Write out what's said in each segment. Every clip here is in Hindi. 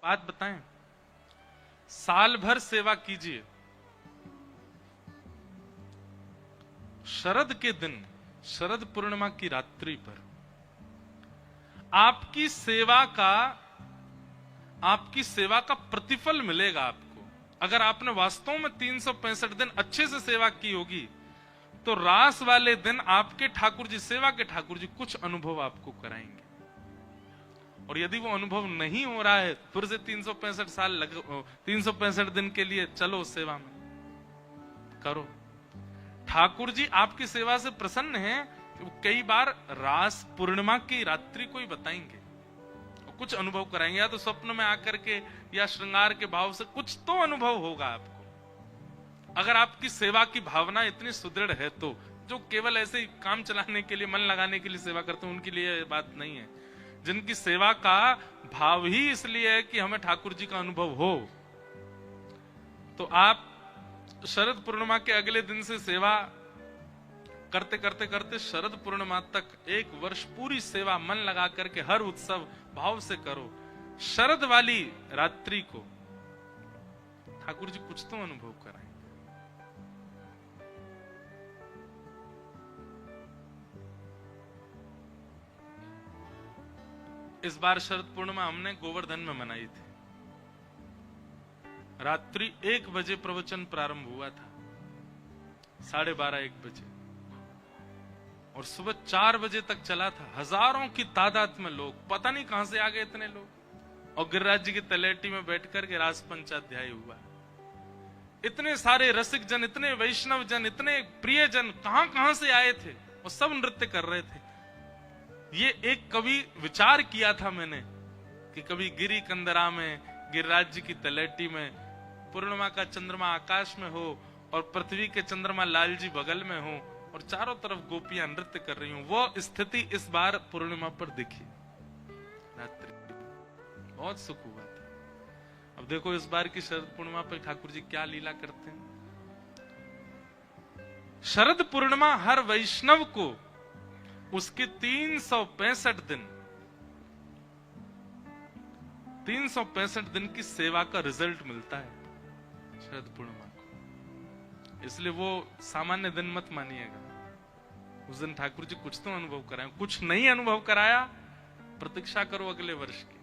बात बताएं, साल भर सेवा कीजिए, शरद के दिन, शरद पूर्णिमा की रात्रि पर आपकी सेवा का प्रतिफल मिलेगा आपको। अगर आपने वास्तव में 365 दिन अच्छे से सेवा की होगी तो रास वाले दिन आपके ठाकुर जी, सेवा के ठाकुर जी कुछ अनुभव आपको कराएंगे। और यदि वो अनुभव नहीं हो रहा है, फिर से 365 दिन के लिए चलो सेवा में, करो। ठाकुर जी आपकी सेवा से प्रसन्न हैं। कई बार रास पूर्णिमा की रात्रि को ही बताएंगे, कुछ अनुभव कराएंगे, या तो स्वप्न में आकर के या श्रृंगार के भाव से कुछ तो अनुभव होगा आपको। अगर आपकी सेवा की भावना इतनी सुदृढ़ है तो जो केवल ऐसे ही काम चलाने के लिए, मन लगाने के लिए सेवा करते हैं, उनके लिए ये बात नहीं है। जिनकी सेवा का भाव ही इसलिए है कि हमें ठाकुर जी का अनुभव हो, तो आप शरद पूर्णिमा के अगले दिन से सेवा करते करते करते शरद पूर्णिमा तक 1 वर्ष पूरी सेवा मन लगा करके हर उत्सव भाव से करो। शरद वाली रात्रि को ठाकुर जी कुछ तो अनुभव कराएं। इस बार शरद पूर्णिमा हमने गोवर्धन में मनाई थी। रात्रि 1 बजे प्रवचन प्रारंभ हुआ था, 12:30 1 बजे, और सुबह 4 बजे तक चला था। हजारों की तादाद में लोग, पता नहीं कहां से आ गए इतने लोग। और गिरिराज जी की तलेटी में बैठकर के रास पंचाध्याय हुआ। इतने सारे रसिक जन, इतने वैष्णव जन, इतने प्रिय जन कहां कहां से आए थे, और सब नृत्य कर रहे थे। ये एक कभी विचार किया था मैंने कि कभी गिरी कंदरा में, गिरिराज जी की तलेटी में पूर्णिमा का चंद्रमा आकाश में हो और पृथ्वी के चंद्रमा लाल जी बगल में हो और चारों तरफ गोपियां नृत्य कर रही हूं। वो स्थिति इस बार पूर्णिमा पर दिखी रात्रि, बहुत सुख हुआ था। अब देखो इस बार की शरद पूर्णिमा पर ठाकुर जी क्या लीला करते हैं। शरद पूर्णिमा हर वैष्णव को उसके 365 दिन की सेवा का रिजल्ट मिलता है शरद पूर्णिमा को। इसलिए वो सामान्य दिन मत मानिएगा। उस दिन ठाकुर जी कुछ तो अनुभव कराए। कुछ नहीं अनुभव कराया, प्रतीक्षा करो अगले वर्ष की,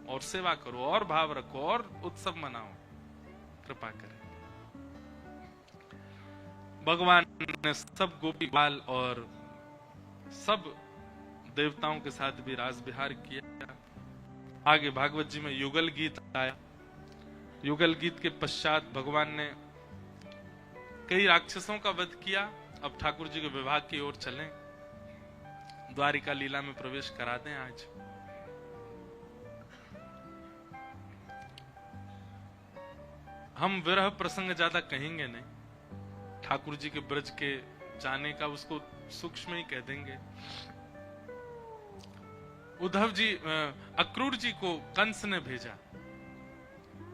और सेवा करो, और भाव रखो, और उत्सव मनाओ, कृपा करें। भगवान ने सब गोपी बाल और सब देवताओं के साथ भी रास विहार किया। आगे भागवत जी में युगल गीत आया। युगल गीत के पश्चात भगवान ने कई राक्षसों का वध किया। अब ठाकुर जी के विवाह की ओर चलें, द्वारिका लीला में प्रवेश करा दें। आज हम विरह प्रसंग ज्यादा कहेंगे नहीं, ठाकुर जी के ब्रज के जाने का उसको सूक्ष्म ही कह देंगे। उद्धव जी, अक्रूर जी को कंस ने भेजा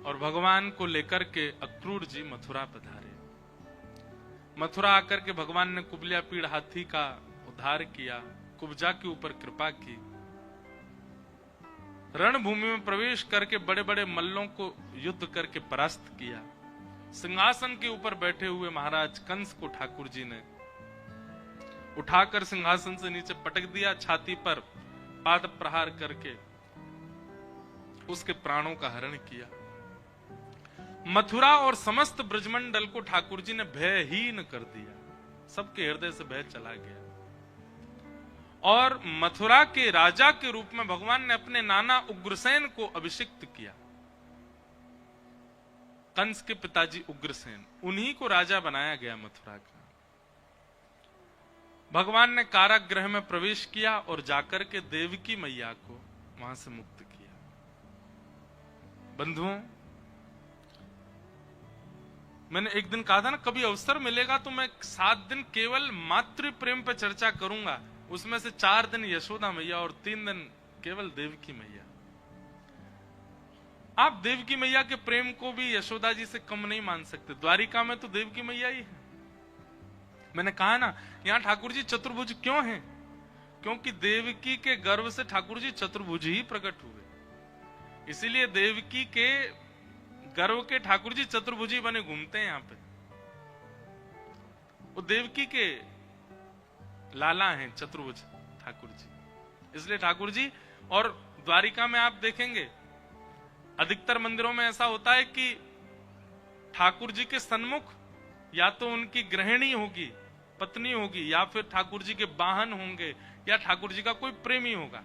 और भगवान को लेकर के अक्रूर जी मथुरा पधारे। मथुरा आकर के भगवान ने कुबलिया पीड़ हाथी का उद्धार किया, कुब्जा के ऊपर कृपा की। रणभूमि में प्रवेश करके बड़े बड़े मल्लों को युद्ध करके परास्त किया। सिंहासन के ऊपर बैठे हुए महाराज कंस को ठाकुर जी ने उठाकर सिंहासन से नीचे पटक दिया, छाती पर पाद प्रहार करके उसके प्राणों का हरण किया। मथुरा और समस्त ब्रजमंडल को ठाकुर जी ने भयहीन कर दिया, सबके हृदय से भय चला गया। और मथुरा के राजा के रूप में भगवान ने अपने नाना उग्रसेन को अभिषिक्त किया। कंस के पिताजी उग्रसेन, उन्हीं को राजा बनाया गया मथुरा का। भगवान ने कारागृह में प्रवेश किया और जाकर के देवकी मैया को वहां से मुक्त किया। बंधुओं, मैंने एक दिन कहा था ना, कभी अवसर मिलेगा तो मैं 7 दिन केवल मातृ प्रेम पर चर्चा करूंगा। उसमें से 4 दिन यशोदा मैया और 3 दिन केवल देवकी मैया। आप देवकी मैया के प्रेम को भी यशोदा जी से कम नहीं मान सकते। द्वारिका में तो देवकी मैया ही है। मैंने कहा ना, यहां ठाकुर जी चतुर्भुज क्यों हैं? क्योंकि देवकी के गर्भ से ठाकुर जी चतुर्भुज ही प्रकट हुए। इसीलिए देवकी के गर्व के ठाकुर जी चतुर्भुजी बने घूमते हैं यहाँ पे। वो देवकी के लाला हैं चतुर्भुज ठाकुर जी, इसलिए ठाकुर जी। और द्वारिका में आप देखेंगे अधिकतर मंदिरों में ऐसा होता है कि ठाकुर जी के सन्मुख या तो उनकी गृहिणी होगी, पत्नी होगी, या फिर ठाकुर जी के वाहन होंगे, या ठाकुर जी का कोई प्रेमी होगा।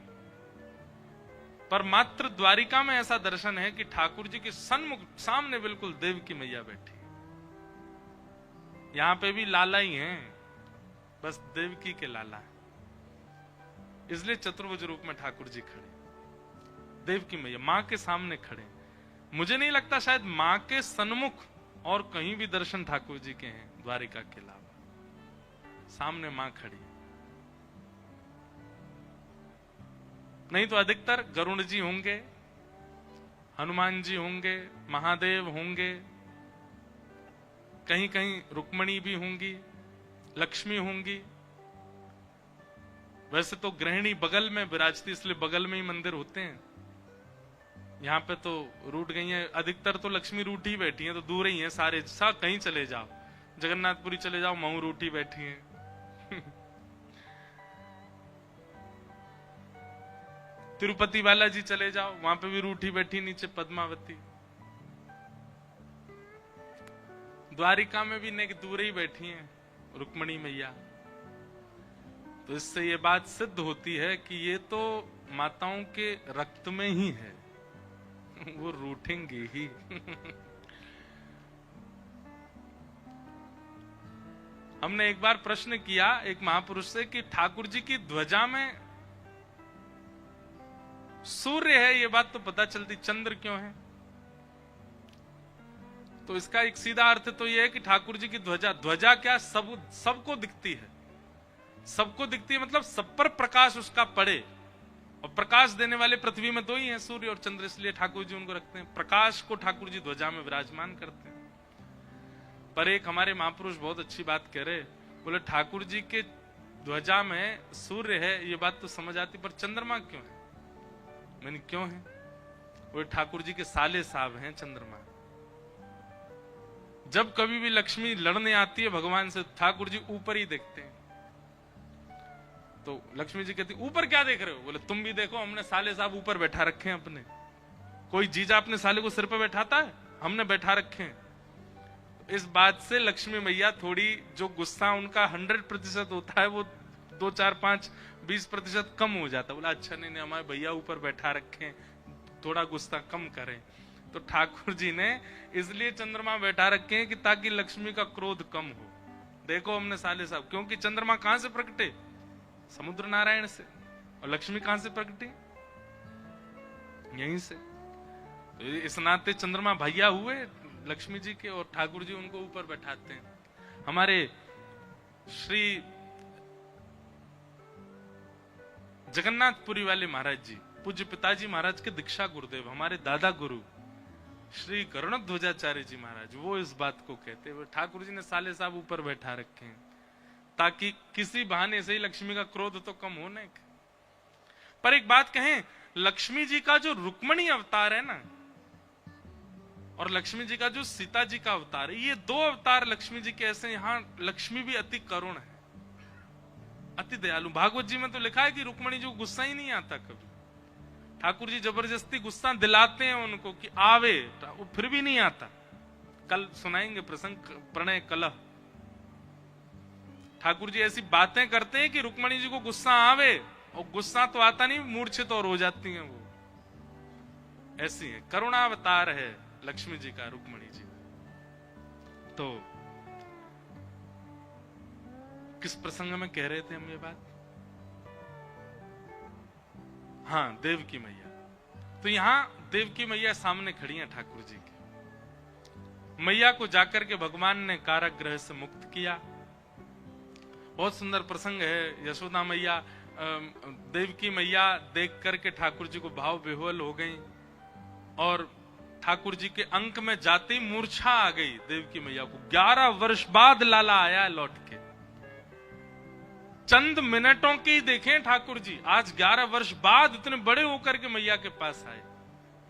पर मात्र द्वारिका में ऐसा दर्शन है कि ठाकुर जी के सन्मुख सामने बिल्कुल देवकी मैया बैठी। यहां पे भी लाला ही हैं, बस देवकी के लाला है, इसलिए चतुर्भुज रूप में ठाकुर जी खड़े, देवकी मैया मां के सामने खड़े। मुझे नहीं लगता शायद मां के सन्मुख और कहीं भी दर्शन ठाकुर जी के हैं द्वारिका के अलावा। सामने मां खड़ी, नहीं तो अधिकतर गरुड़ जी होंगे, हनुमान जी होंगे, महादेव होंगे, कहीं कहीं रुक्मणी भी होंगी, लक्ष्मी होंगी। वैसे तो गृहिणी बगल में विराजती, इसलिए बगल में ही मंदिर होते हैं। यहाँ पे तो रूठ गई है, अधिकतर तो लक्ष्मी रूठी बैठी हैं, तो दूर ही हैं सारे, सब कहीं चले जाओ, जगन्नाथपुरी चले जाओ, महू रूठी बैठी हैं। तिरुपति बालाजी चले जाओ, वहां पे भी रूठी बैठी नीचे पद्मावती। द्वारिका में भी नेक दूर ही बैठी हैं रुक्मणी मैया। तो इससे ये बात सिद्ध होती है कि ये तो माताओं के रक्त में ही है, वो रूठेंगी ही। हमने एक बार प्रश्न किया एक महापुरुष से कि ठाकुर जी की ध्वजा में सूर्य है, ये बात तो पता चलती, चंद्र क्यों है? तो इसका एक सीधा अर्थ तो यह है कि ठाकुर जी की ध्वजा, ध्वजा क्या सबको दिखती है, सबको दिखती है, मतलब सब पर प्रकाश उसका पड़े। और प्रकाश देने वाले पृथ्वी में दो ही हैं, सूर्य और चंद्र, इसलिए ठाकुर जी उनको रखते हैं। प्रकाश को ठाकुर जी ध्वजा में विराजमान करते हैं। पर एक हमारे महापुरुष बहुत अच्छी बात कह रहे, बोले ठाकुर जी के ध्वजा में सूर्य है, ये बात तो समझ आती, पर चंद्रमा क्यों है? मैंने क्यों है? वो ठाकुर जी के साले साहब हैं चंद्रमा। जब कभी भी लक्ष्मी लड़ने आती है भगवान से, ठाकुर जी ऊपर ही देखते हैं। तो लक्ष्मी जी कहती ऊपर क्या देख रहे हो? बोले तुम भी देखो, हमने साले साहब ऊपर बैठा रखे हैं अपने। कोई जीजा अपने साले को सिर पे बैठाता है? हमने बैठा रखे हैं। इस बात से लक्ष्मी मैया थोड़ी, जो गुस्सा उनका 100% होता है, वो 2, 4, 5, 20% कम हो जाता। बोला अच्छा नहीं हमारे भैया ऊपर बैठा रखे हैं, थोड़ा गुस्सा कम करें। तो ठाकुर जी ने इसलिए चंद्रमा बैठा रखे हैं कि ताकि लक्ष्मी का क्रोध कम हो। देखो हमने साले साहब, क्योंकि चंद्रमा कहां से प्रकटे? समुद्र नारायण से। और लक्ष्मी कहां से प्रकटी? यहीं से। तो इस नाते चंद्रमा भैया हुए लक्ष्मी जी के, और ठाकुर जी उनको ऊपर बैठाते हैं। हमारे श्री जगन्नाथपुरी वाले महाराज जी, पूज्य पिताजी महाराज के दीक्षा गुरुदेव, हमारे दादा गुरु श्री करुणध्वजाचार्य जी महाराज, वो इस बात को कहते हैं ठाकुर जी ने साले साहब ऊपर बैठा रखे हैं ताकि किसी बहाने से ही लक्ष्मी का क्रोध तो कम होने। पर एक बात कहें, लक्ष्मी जी का जो रुक्मणी अवतार है ना, और लक्ष्मी जी का जो सीता जी का अवतार है, ये दो अवतार लक्ष्मी जी के ऐसे, यहां लक्ष्मी भी अति करुण है, अति दयालु। भागवत जी में तो लिखा है कि रुक्मणी जी को गुस्सा ही नहीं आता कभी। ठाकुर जी जबरदस्ती गुस्सा दिलाते हैं उनको कि आवे, वो फिर भी नहीं आता। कल सुनाएंगे प्रसंग प्रणय कलह। ठाकुर जी ऐसी बातें करते हैं कि रुक्मणी जी को गुस्सा आवे, और गुस्सा तो आता नहीं, मूर्छित और हो जाती हैं वो। ऐसी है, करुणावतार है लक्ष्मी जी का रुक्मणी जी। तो किस प्रसंग में कह रहे थे हम ये बात? हाँ, देवकी मैया। तो यहां देवकी मैया सामने खड़ी हैं ठाकुर जी की। मैया को जाकर के भगवान ने कारागृह से मुक्त किया। बहुत सुंदर प्रसंग है। यशोदा मैया, देवकी मैया देख करके ठाकुर जी को भाव विह्वल हो गई, और ठाकुर जी के अंक में जाते ही मूर्छा आ गई देवकी मैया को। 11 वर्ष बाद लाला आया लौट के। चंद मिनटों के ही देखें ठाकुर जी, आज 11 वर्ष बाद इतने बड़े होकर के मैया के पास आए।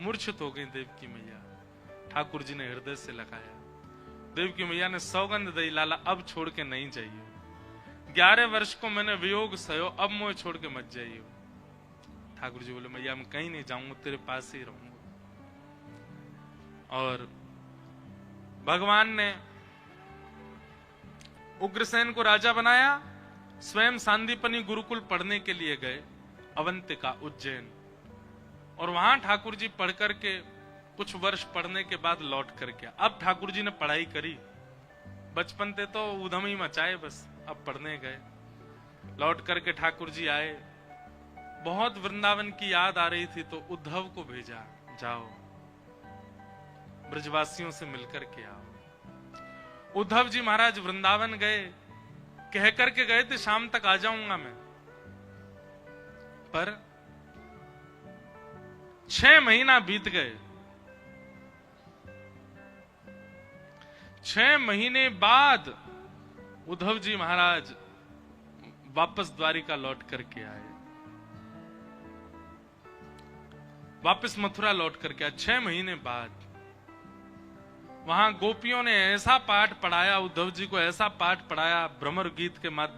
मूर्छित हो गई देवकी मैया। ठाकुर जी ने हृदय से लगाया। देवकी मैया ने सौगंध दी, लाला अब छोड़ के नहीं जाइयो, 11 वर्ष को मैंने वियोग सहो, अब मुझे छोड़ के मत जाइयो। ठाकुर जी बोले मैया मैं कहीं नहीं जाऊंगा, तेरे पास ही रहूंगा। और भगवान ने उग्रसेन को राजा बनाया। स्वयं सांदीपनी गुरुकुल पढ़ने के लिए गए अवंतिका उज्जैन, और वहां ठाकुर जी पढ़ करके कुछ वर्ष पढ़ने के बाद लौट करके, अब ठाकुर जी ने पढ़ाई करी, बचपन थे तो उधम ही मचाए बस, अब पढ़ने गए। लौट करके ठाकुर जी आए, बहुत वृंदावन की याद आ रही थी, तो उद्धव को भेजा, जाओ ब्रजवासियों से मिलकर के आओ। उद्धव जी महाराज वृंदावन गए, कह करके गए थे शाम तक आ जाऊंगा मैं, पर 6 महीना बीत गए। 6 महीने बाद उद्धव जी महाराज वापस द्वारिका लौट करके आए, वापस मथुरा लौट करके आए 6 महीने बाद। वहां गोपियों ने ऐसा पाठ पढ़ाया, उद्धव जी को ऐसा पाठ पढ़ाया भ्रमर गीत के माध्यम